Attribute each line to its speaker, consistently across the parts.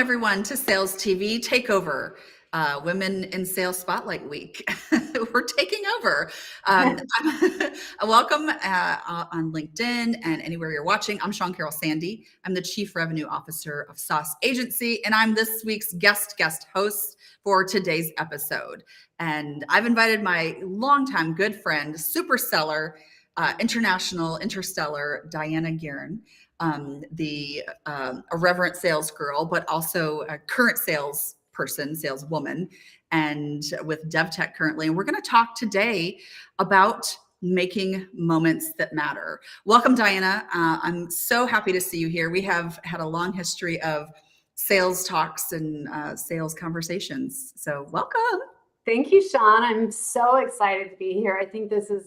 Speaker 1: everyone, to Sales TV Takeover, Women in Sales Spotlight Week. We're taking over. Welcome on LinkedIn and anywhere you're watching. I'm Shawn Karol Sandy. I'm the Chief Revenue Officer of Sauce Agency, and I'm this week's guest host for today's episode. And I've invited my longtime good friend, super seller, international interstellar, Dianna Geairn, the Irreverent Sales Girl, but also a current saleswoman, and with DevTech currently. And we're going to talk today about making moments that matter. Welcome, Dianna. I'm so happy to see you here. We have had a long history of sales talks and sales conversations. So welcome.
Speaker 2: Thank you, Shawn. I'm so excited to be here. I think this is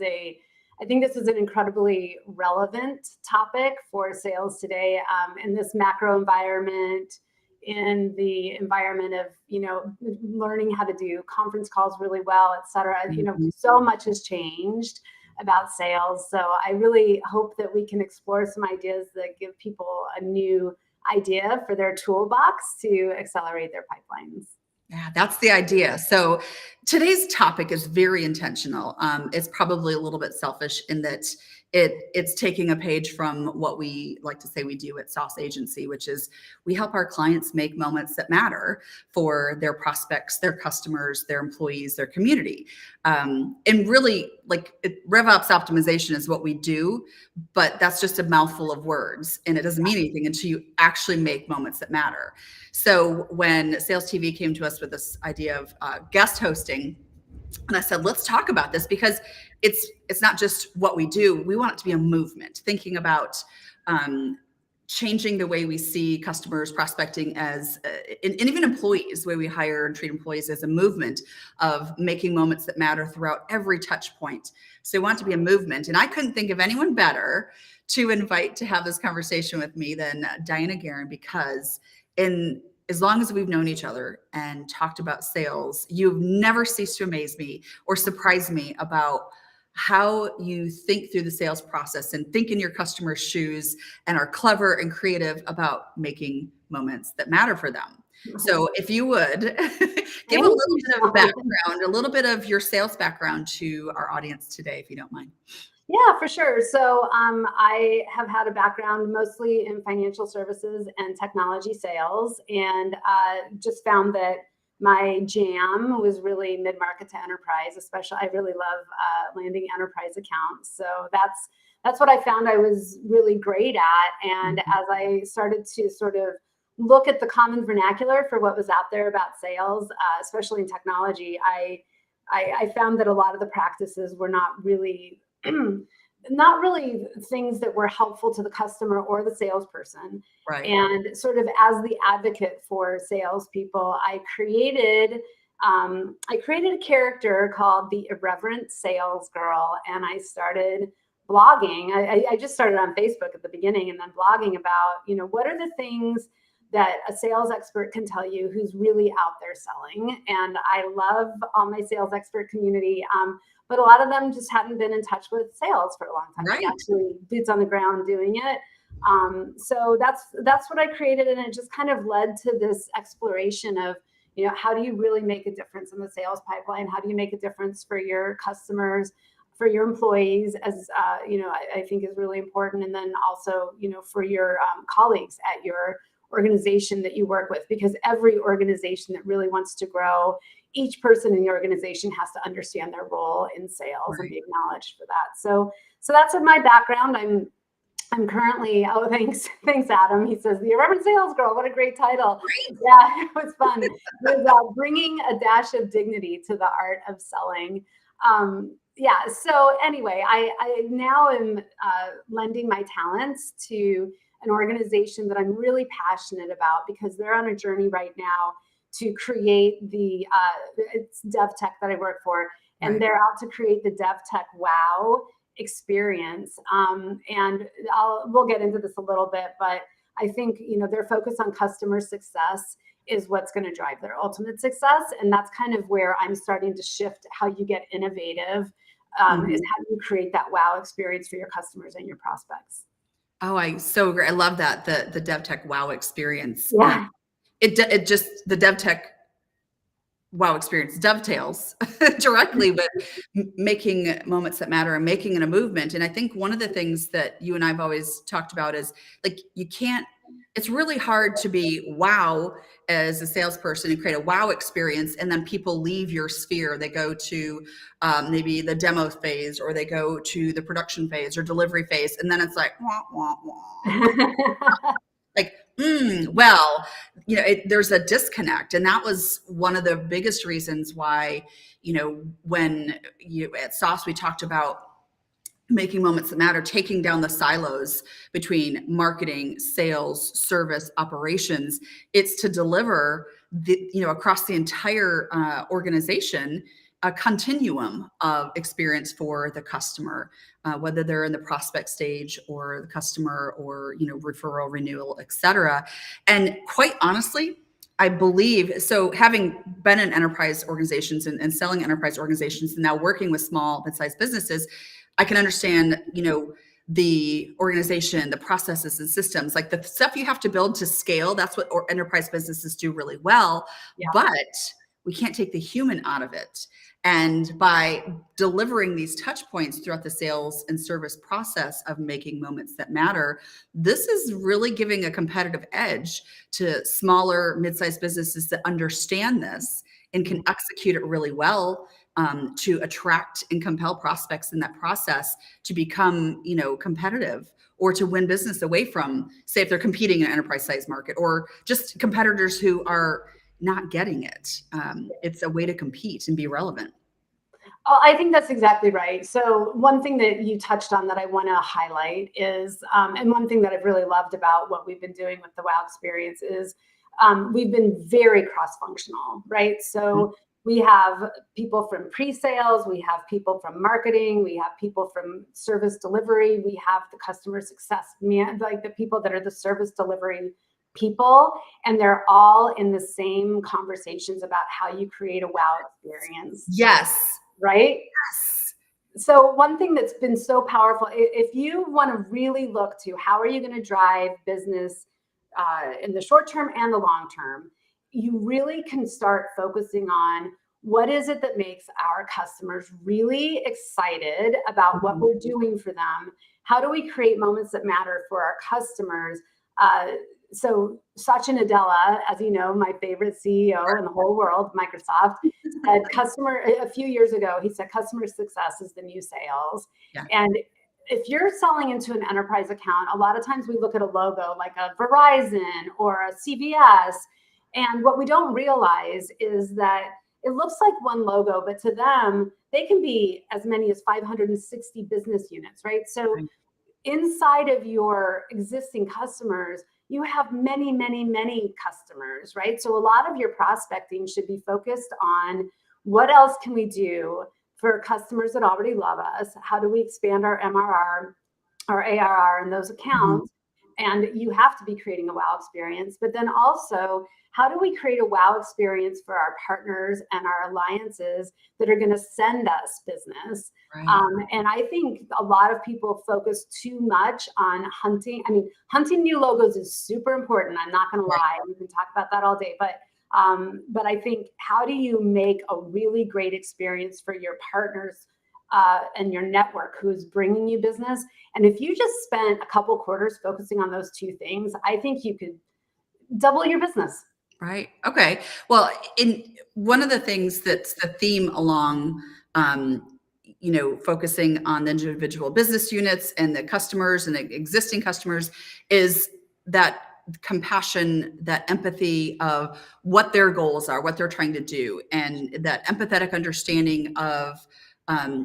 Speaker 2: an incredibly relevant topic for sales today, in this macro environment, in the environment of, learning how to do conference calls really well, et cetera. So much has changed about sales. So I really hope that we can explore some ideas that give people a new idea for their toolbox to accelerate their pipelines.
Speaker 1: Yeah, that's the idea. So today's topic is very intentional. It's probably a little bit selfish in that it's taking a page from what we like to say we do at Sauce Agency, which is we help our clients make moments that matter for their prospects, their customers, their employees, their community. And really, RevOps optimization is what we do, but that's just a mouthful of words, and it doesn't mean anything until you actually make moments that matter. So when Sales TV came to us with this idea of guest hosting, and I said, let's talk about this because it's not just what we do. We want it to be a movement, thinking about changing the way we see customers, prospecting as, and even employees, the way we hire and treat employees as a movement of making moments that matter throughout every touch point. So we want it to be a movement. And I couldn't think of anyone better to invite to have this conversation with me than Dianna Geairn, because as long as we've known each other and talked about sales, you've never ceased to amaze me or surprise me about how you think through the sales process and think in your customer's shoes and are clever and creative about making moments that matter for them. So if you would give a little bit of background, a little bit of your sales background to our audience today, if you don't mind.
Speaker 2: Yeah, for sure. So I have had a background mostly in financial services and technology sales, and just found that my jam was really mid-market to enterprise. Especially, I really love landing enterprise accounts. So that's what I found I was really great at. And as I started to sort of look at the common vernacular for what was out there about sales, especially in technology, I found that a lot of the practices were not really things that were helpful to the customer or the salesperson.
Speaker 1: Right.
Speaker 2: And sort of as the advocate for salespeople, I created a character called the Irreverent Sales Girl, and I started blogging. I just started on Facebook at the beginning, and then blogging about, what are the things that a sales expert can tell you who's really out there selling. And I love all my sales expert community. But a lot of them just hadn't been in touch with sales for a long time.
Speaker 1: Right.
Speaker 2: Actually, boots on the ground doing it. So that's what I created, and it just kind of led to this exploration of, how do you really make a difference in the sales pipeline? How do you make a difference for your customers, for your employees, as I think is really important, and then also for your colleagues at your organization that you work with, because every organization that really wants to grow, each person in the organization has to understand their role in sales and be acknowledged for that. So that's my background. I'm currently, thanks Adam. He says, the Irreverent Sales Girl, what a great title. Great. Yeah, it was fun. It was bringing a dash of dignity to the art of selling. So anyway, I now am lending my talents to an organization that I'm really passionate about, because they're on a journey right now to create it's DevTech that I work for, and they're out to create the DevTech wow experience. And we'll get into this a little bit, but I think, their focus on customer success is what's going to drive their ultimate success. And that's kind of where I'm starting to shift how you get innovative, is how you create that wow experience for your customers and your prospects.
Speaker 1: Oh, I so agree. I love that, the DevTech wow experience.
Speaker 2: Yeah.
Speaker 1: it just, the dev tech wow experience dovetails directly with making moments that matter and making it a movement. And I think one of the things that you and I've always talked about is like, it's really hard to be wow as a salesperson and create a wow experience. And then people leave your sphere. They go to maybe the demo phase, or they go to the production phase or delivery phase. And then it's like, wah, wah, wah. Like, well, there's a disconnect. And that was one of the biggest reasons why, when at Sauce, we talked about making moments that matter, taking down the silos between marketing, sales, service, operations. It's to deliver across the entire organization, a continuum of experience for the customer, whether they're in the prospect stage or the customer or, referral, renewal, et cetera. And quite honestly, I believe, so having been in enterprise organizations and selling enterprise organizations and now working with small, mid-sized businesses, I can understand, the organization, the processes and systems, like the stuff you have to build to scale. That's what enterprise businesses do really well, but we can't take the human out of it. And by delivering these touch points throughout the sales and service process of making moments that matter, this is really giving a competitive edge to smaller, mid-sized businesses that understand this and can execute it really well, to attract and compel prospects in that process to become, competitive, or to win business away from, say, if they're competing in an enterprise size market, or just competitors who are not getting it. It's a way to compete and be relevant.
Speaker 2: Oh, I think that's exactly right. So one thing that you touched on that I want to highlight is, and one thing that I've really loved about what we've been doing with the WOW experience is, we've been very cross-functional, right? So we have people from pre-sales, we have people from marketing, we have people from service delivery, we have the customer success, like the people that are the service delivery people, and they're all in the same conversations about how you create a wow experience.
Speaker 1: Yes.
Speaker 2: Right?
Speaker 1: Yes.
Speaker 2: So one thing that's been so powerful, if you want to really look to how are you going to drive business in the short term and the long term, you really can start focusing on what is it that makes our customers really excited about what we're doing for them? How do we create moments that matter for our customers? So Satya Nadella, as you know, my favorite CEO in the whole world, Microsoft, said a few years ago, he said, customer success is the new sales. Yeah. And if you're selling into an enterprise account, a lot of times we look at a logo like a Verizon or a CVS. And what we don't realize is that it looks like one logo, but to them, they can be as many as 560 business units, right? So inside of your existing customers, you have many, many, many customers, right? So a lot of your prospecting should be focused on what else can we do for customers that already love us? How do we expand our MRR, our ARR in those accounts? And you have to be creating a wow experience, but then also, how do we create a wow experience for our partners and our alliances that are going to send us business? Right. And I think a lot of people focus too much on hunting. I mean, hunting new logos is super important. I'm not going to lie. We can talk about that all day, but I think, how do you make a really great experience for your partners and your network who is bringing you business? And if you just spent a couple quarters focusing on those two things, I think you could double your business.
Speaker 1: Right. Okay. Well, in one of the things that's the theme along, focusing on the individual business units and the customers and the existing customers is that compassion, that empathy of what their goals are, what they're trying to do, and that empathetic understanding of,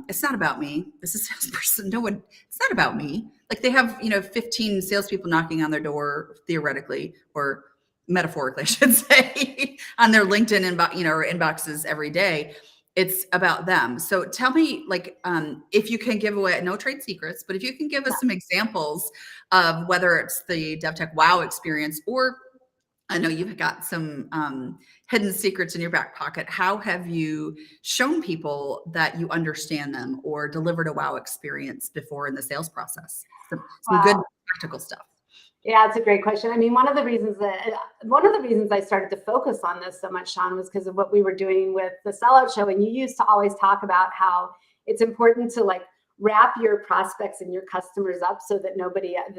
Speaker 1: it's not about me. This is a salesperson. It's not about me. Like they have, 15 salespeople knocking on their door, theoretically, or metaphorically, I should say, on their LinkedIn or inboxes every day. It's about them. So tell me, if you can give away, no trade secrets, but if you can give us some examples of whether it's the DevTech Wow experience, or I know you've got some hidden secrets in your back pocket. How have you shown people that you understand them or delivered a wow experience before in the sales process? Some good practical stuff.
Speaker 2: Yeah, it's a great question. I mean, one of the reasons I started to focus on this so much, Shawn, was because of what we were doing with the Sellout Show. And you used to always talk about how it's important to like wrap your prospects and your customers up so that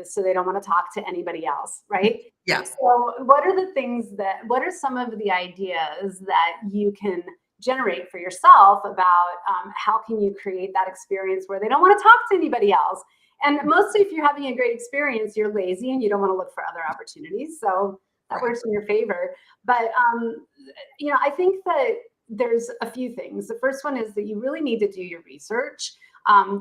Speaker 2: so they don't want to talk to anybody else, right?
Speaker 1: Yeah.
Speaker 2: So what are some of the ideas that you can generate for yourself about how can you create that experience where they don't want to talk to anybody else? And mostly if you're having a great experience, you're lazy and you don't want to look for other opportunities. So that works in your favor. But, I think that there's a few things. The first one is that you really need to do your research.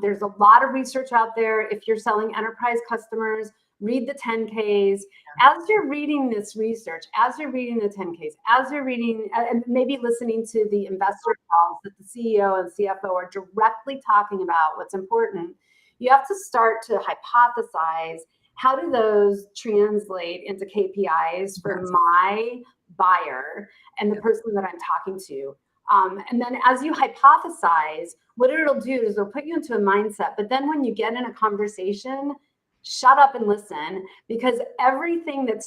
Speaker 2: There's a lot of research out there. If you're selling enterprise customers, read the 10Ks. As you're reading this research, as you're reading the 10Ks, as you're reading and maybe listening to the investor calls that the CEO and CFO are directly talking about what's important, you have to start to hypothesize, how do those translate into KPIs for my buyer and the person that I'm talking to? And then as you hypothesize, what it'll do is it'll put you into a mindset. But then when you get in a conversation, shut up and listen, because everything that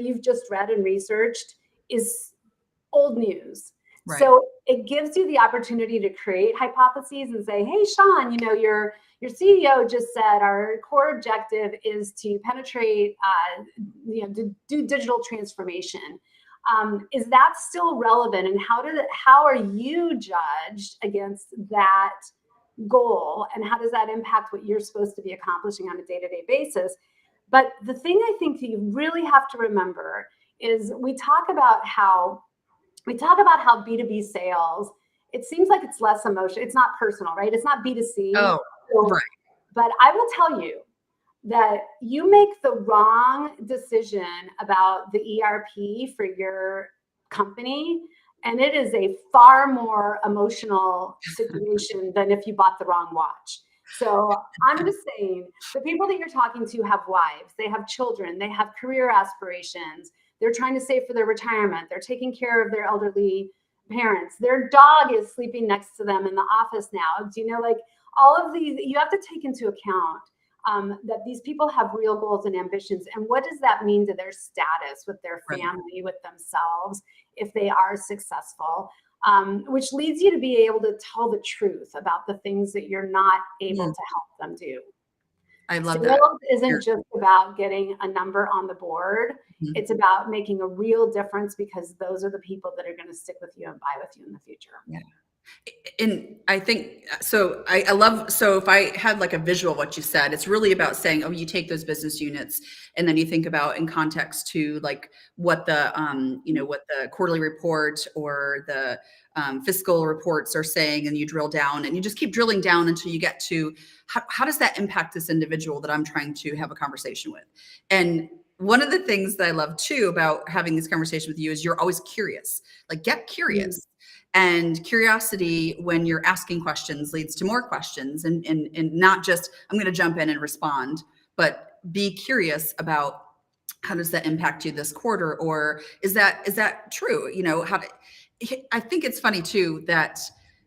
Speaker 2: you've just read and researched is old news. Right. So it gives you the opportunity to create hypotheses and say, hey, Shawn, your CEO just said our core objective is to penetrate, to do digital transformation. Is that still relevant? And how are you judged against that goal? And how does that impact what you're supposed to be accomplishing on a day-to-day basis? But the thing I think that you really have to remember is we talk about how B2B sales, it seems like it's less emotional. It's not personal, right? It's not B2C.
Speaker 1: Oh, right.
Speaker 2: But I will tell you that you make the wrong decision about the ERP for your company, and it is a far more emotional situation than if you bought the wrong watch. So I'm just saying, the people that you're talking to have wives, they have children, they have career aspirations. They're trying to save for their retirement. They're taking care of their elderly parents. Their dog is sleeping next to them in the office now. Do you know, like all of these, you have to take into account that these people have real goals and ambitions. And what does that mean to their status with their family, with themselves, if they are successful? Which leads you to be able to tell the truth about the things that you're not able to help them do.
Speaker 1: I love
Speaker 2: that. Sales isn't just about getting a number on the board. Mm-hmm. It's about making a real difference, because those are the people that are going to stick with you and buy with you in the future.
Speaker 1: Yeah. And I think, so I love, so if I had like a visual of what you said, it's really about saying, oh, you take those business units and then you think about in context to like what the, what the quarterly report or the fiscal reports are saying, and you drill down and you just keep drilling down until you get to how does that impact this individual that I'm trying to have a conversation with? And one of the things that I love too about having this conversation with you is you're always curious, like get curious. Mm-hmm. And curiosity, when you're asking questions, leads to more questions, and not just, I'm going to jump in and respond, but be curious about how does that impact you this quarter? Or is that true? I think it's funny too, that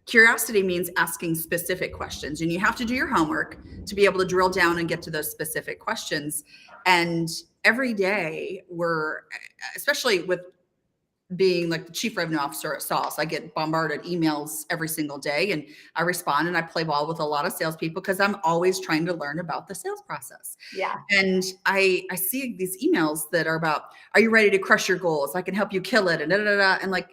Speaker 1: curiosity means asking specific questions, and you have to do your homework to be able to drill down and get to those specific questions. And every day especially with being like the chief revenue officer at Sauce, I get bombarded emails every single day, and I respond and I play ball with a lot of salespeople because I'm always trying to learn about the sales process. Yeah. And I see these emails that are about, are you ready to crush your goals? I can help you kill it. And And like,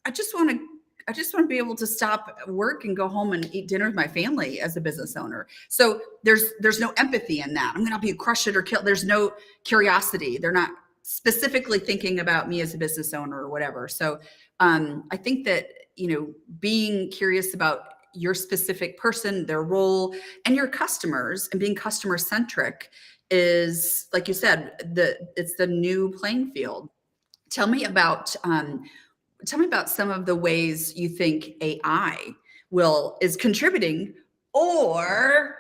Speaker 1: I just want to be able to stop work and go home and eat dinner with my family as a business owner. So there's no empathy in that. I'm going to help you crush it or kill. There's no curiosity. They're not specifically thinking about me as a business owner or whatever. So I think that, being curious about your specific person, their role, and your customers, and being customer centric is, like you said, it's the new playing field. Tell me about some of the ways you think AI is contributing or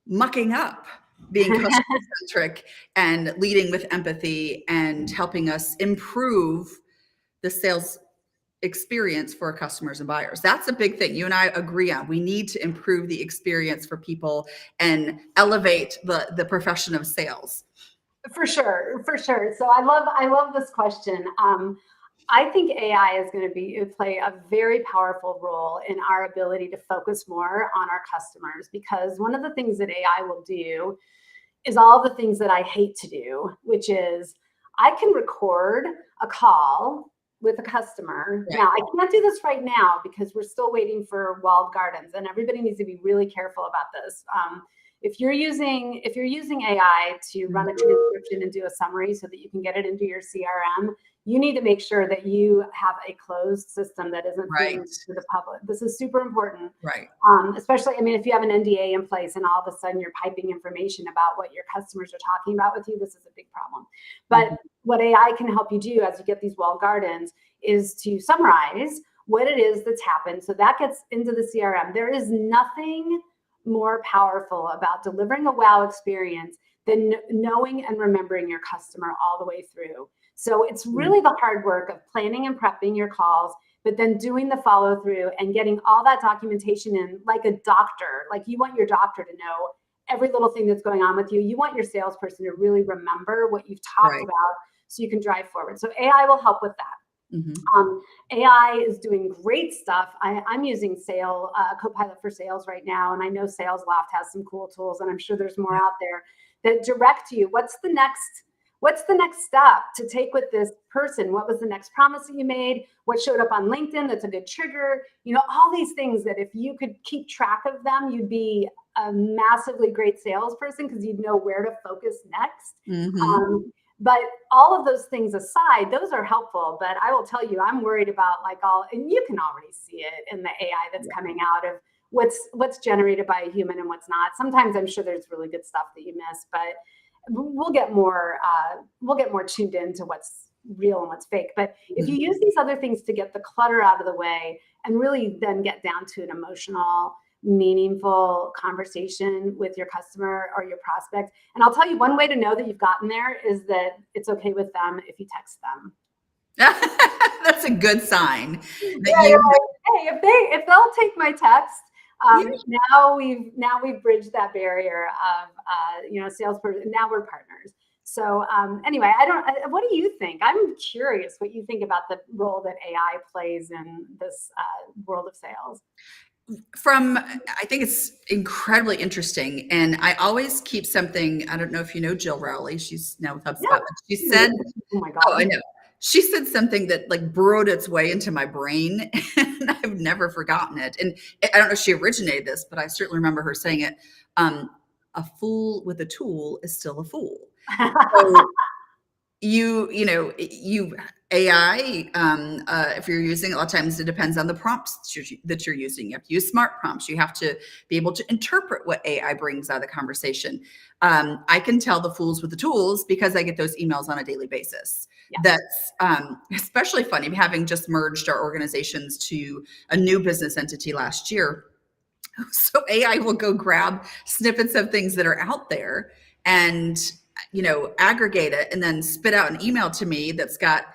Speaker 1: mucking up being customer centric and leading with empathy and helping us improve the sales experience for our customers and buyers. That's a big thing you and I agree on. We need to improve the experience for people and elevate the profession of sales.
Speaker 2: For sure, for sure. So I love this question. I think AI is going to play a very powerful role in our ability to focus more on our customers, because one of the things that AI will do is all the things that I hate to do, which is I can record a call with a customer.
Speaker 1: Right.
Speaker 2: Now, I can't do this right now because we're still waiting for walled gardens, and everybody needs to be really careful about this. If you're using AI to run a transcription and do a summary so that you can get it into your CRM, you need to make sure that you have a closed system that isn't
Speaker 1: Right.
Speaker 2: to the public. This is super important.
Speaker 1: Right.
Speaker 2: Especially, I mean, if you have an NDA in place and all of a sudden you're piping information about what your customers are talking about with you, this is a big problem. But what AI can help you do as you get these walled gardens is to summarize what it is that's happened. So that gets into the CRM. There is nothing more powerful about delivering a wow experience than knowing and remembering your customer all the way through. So it's really the hard work of planning and prepping your calls, but then doing the follow through and getting all that documentation in, like a doctor. Like, you want your doctor to know every little thing that's going on with you. You want your salesperson to really remember what you've talked about so you can drive forward. So AI will help with that. AI is doing great stuff. I'm using Copilot for Sales right now, and I know SalesLoft has some cool tools, and I'm sure there's more out there that direct you. What's the next step to take with this person? What was the next promise that you made? What showed up on LinkedIn that's a good trigger? You know, all these things that if you could keep track of them, you'd be a massively great salesperson because you'd know where to focus next. But all of those things aside, those are helpful. But I will tell you, I'm worried about and you can already see it in the AI that's coming out of what's generated by a human and what's not. Sometimes I'm sure there's really good stuff that you miss, but we'll get more tuned into what's real and what's fake. But if you use these other things to get the clutter out of the way and really then get down to an emotional, meaningful conversation with your customer or your prospect. And I'll tell you, one way to know that you've gotten there is that it's okay with them if you text them.
Speaker 1: That's a good sign.
Speaker 2: Hey, if they'll take my text, now we've bridged that barrier of salesperson. Now we're partners. So anyway, what do you think? I'm curious what you think about the role that AI plays in this world of sales.
Speaker 1: I think it's incredibly interesting. And I always keep something, I don't know if you know Jill Rowley, she's now with HubSpot, but she said,
Speaker 2: oh my God.
Speaker 1: Oh, I know. She said something that burrowed its way into my brain, and I've never forgotten it. And I don't know if she originated this, but I certainly remember her saying it. A fool with a tool is still a fool. So AI, if you're using, a lot of times it depends on the prompts that you're using. You have to use smart prompts. You have to be able to interpret what AI brings out of the conversation. I can tell the fools with the tools because I get those emails on a daily basis. Yeah. That's especially funny, having just merged our organizations to a new business entity last year. So AI will go grab snippets of things that are out there and aggregate it and then spit out an email to me that's got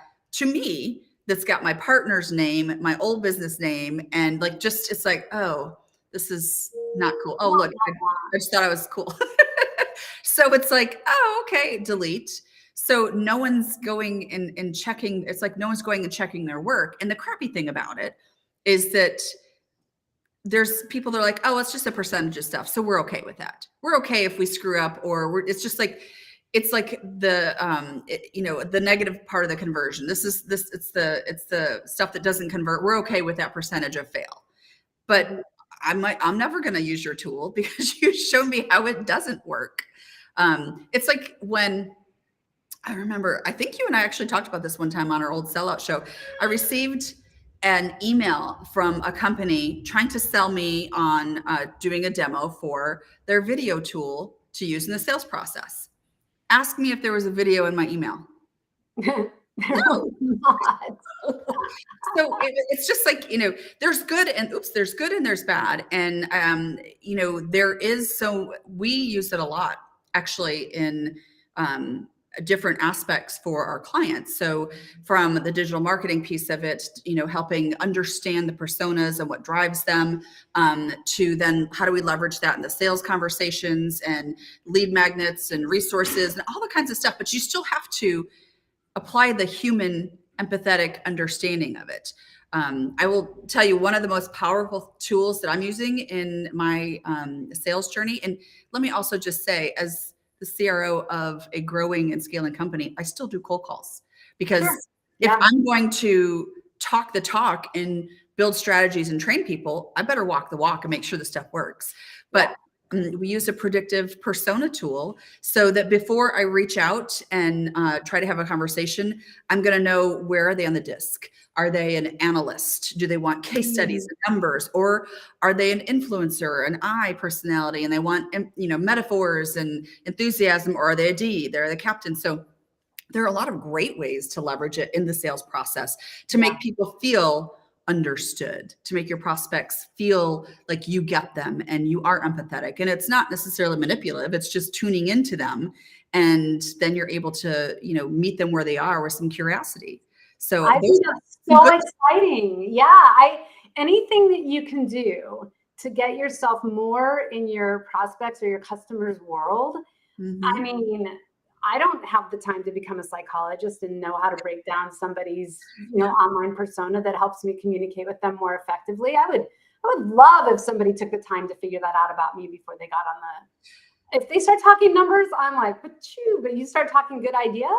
Speaker 1: my partner's name, my old business name, and it's like, oh, this is not cool. Oh, look, I just thought I was cool. So it's like, oh, okay, delete. So no one's going and checking. It's like no one's going and checking their work. And the crappy thing about it is that there's people that are like, oh, it's just a percentage of stuff. So we're okay with that. We're okay if we screw up, or it's just like, it's like the the negative part of the conversion. It's the stuff that doesn't convert. We're okay with that percentage of fail. But I'm never going to use your tool because you showed me how it doesn't work. It's like when I remember, I think you and I actually talked about this one time on our old sellout show. I received an email from a company trying to sell me on doing a demo for their video tool to use in the sales process. Ask me if there was a video in my email. No. So it's just like, there's good and there's bad. And, there is, so we use it a lot actually in different aspects for our clients. So from the digital marketing piece of it, helping understand the personas and what drives them, to then how do we leverage that in the sales conversations and lead magnets and resources and all the kinds of stuff. But you still have to apply the human empathetic understanding of it. I will tell you one of the most powerful tools that I'm using in my sales journey. And let me also just say, as the CRO of a growing and scaling company, I still do cold calls, because
Speaker 2: Sure.
Speaker 1: if
Speaker 2: Yeah.
Speaker 1: I'm going to talk the talk and build strategies and train people, I better walk the walk and make sure the stuff works. But we use a predictive persona tool so that before I reach out and try to have a conversation, I'm going to know, where are they on the disc? Are they an analyst? Do they want case studies and numbers? Or are they an influencer, an I personality, and they want, metaphors and enthusiasm? Or are they a D? They're the captain. So there are a lot of great ways to leverage it in the sales process to make people feel understood, to make your prospects feel like you get them and you are empathetic. And it's not necessarily manipulative. It's just tuning into them. And then you're able to, meet them where they are with some curiosity. So
Speaker 2: I think that's so exciting. Yeah. Anything that you can do to get yourself more in your prospects or your customers' world. I mean, I don't have the time to become a psychologist and know how to break down somebody's, online persona that helps me communicate with them more effectively. I would love if somebody took the time to figure that out about me before they got on if they start talking numbers, I'm like, but you start talking good ideas.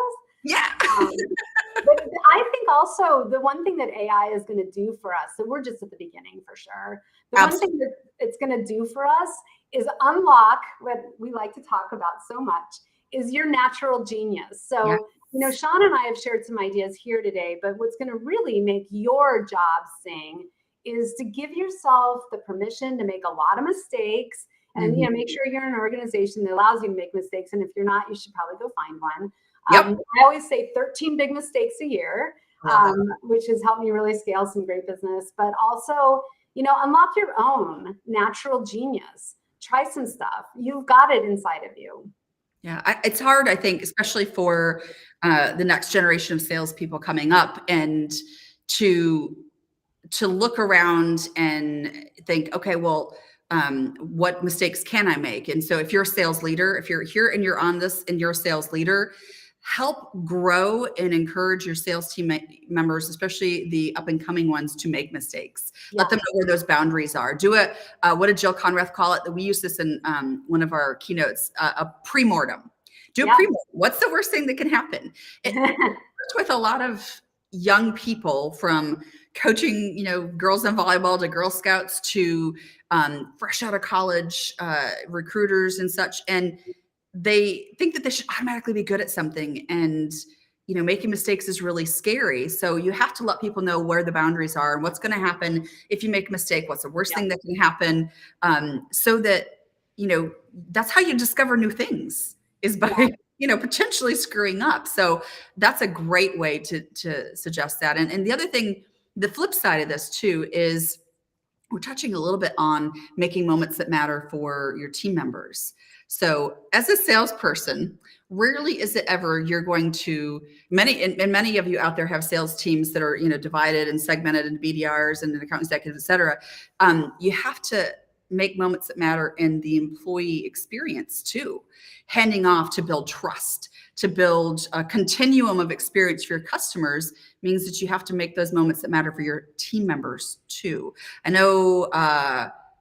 Speaker 1: Yeah.
Speaker 2: But I think also the one thing that AI is going to do for us, so we're just at the beginning for sure. The one thing that it's going to do for us is unlock what we like to talk about so much, is your natural genius. So, Shawn and I have shared some ideas here today, but what's going to really make your job sing is to give yourself the permission to make a lot of mistakes and, make sure you're in an organization that allows you to make mistakes. And if you're not, you should probably go find one. I always say 13 big mistakes a year, which has helped me really scale some great business, but also, unlock your own natural genius. Try some stuff. You've got it inside of you.
Speaker 1: Yeah, it's hard, I think, especially for the next generation of salespeople coming up, and to look around and think, okay, well, what mistakes can I make? And so if you're a sales leader, if you're here and you're on this and you're a sales leader, help grow and encourage your sales team members, especially the up and coming ones, to make mistakes. Let them know where those boundaries are. Do it. What did Jill Conrath call it? That we use this in one of our keynotes, a pre-mortem. Do a pre-mortem. What's the worst thing that can happen? It works with a lot of young people, from coaching, girls in volleyball to Girl Scouts to fresh out of college recruiters and such. And they think that they should automatically be good at something, and making mistakes is really scary. So you have to let people know where the boundaries are and what's going to happen if you make a mistake. What's the worst thing that can happen? So that that's how you discover new things, is by potentially screwing up. So that's a great way to suggest that. And the other thing, the flip side of this too, is we're touching a little bit on making moments that matter for your team members. So as a salesperson, rarely is it ever you're going to, many of you out there have sales teams that are, divided and segmented into BDRs and account executives, et cetera. You have to make moments that matter in the employee experience too, handing off to build trust, to build a continuum of experience for your customers, means that you have to make those moments that matter for your team members too. I know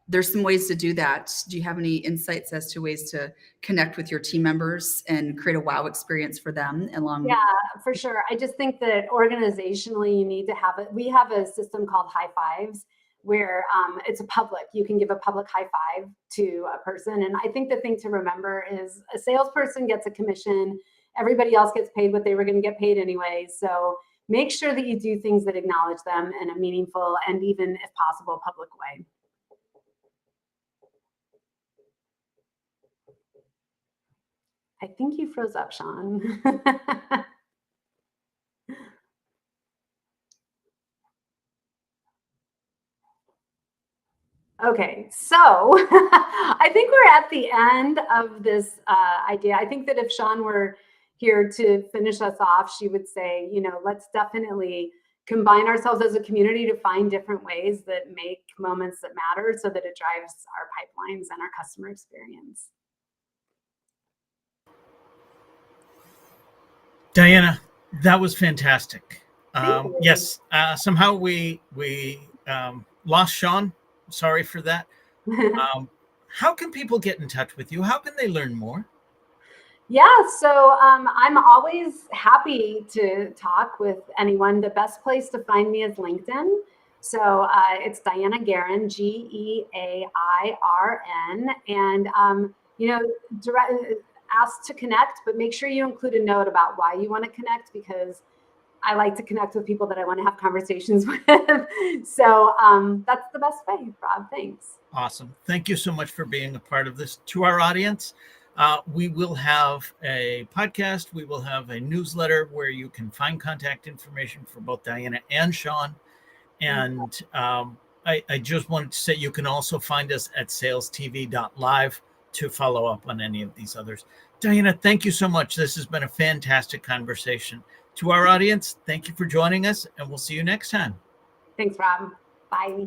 Speaker 1: there's some ways to do that. Do you have any insights as to ways to connect with your team members and create a wow experience for them along?
Speaker 2: Yeah, for sure. I just think that organizationally, you need to have it. We have a system called high fives, where it's a public, you can give a public high five to a person. And I think the thing to remember is a salesperson gets a commission. Everybody else gets paid what they were going to get paid anyway. So make sure that you do things that acknowledge them in a meaningful and, even if possible, public way. I think you froze up, Shawn. Okay, so I think we're at the end of this idea. I think that if Shawn were here to finish us off, she would say, let's definitely combine ourselves as a community to find different ways that make moments that matter so that it drives our pipelines and our customer experience.
Speaker 3: Dianna, that was fantastic.
Speaker 2: Thank you.
Speaker 3: Yes, somehow we lost Shawn. Sorry for that. How can people get in touch with you? How can they learn more?
Speaker 2: Yeah, so I'm always happy to talk with anyone. The best place to find me is LinkedIn. So it's Dianna Geairn, Geairn, and ask to connect, but make sure you include a note about why you want to connect, because I like to connect with people that I want to have conversations with. So that's the best way, Rob. Thanks.
Speaker 3: Awesome. Thank you so much for being a part of this. To our audience, we will have a podcast. We will have a newsletter where you can find contact information for both Dianna and Shawn. And I just wanted to say you can also find us at SalesTV.live to follow up on any of these others. Dianna, thank you so much. This has been a fantastic conversation. To our audience, thank you for joining us, and we'll see you next time.
Speaker 2: Thanks, Rob. Bye.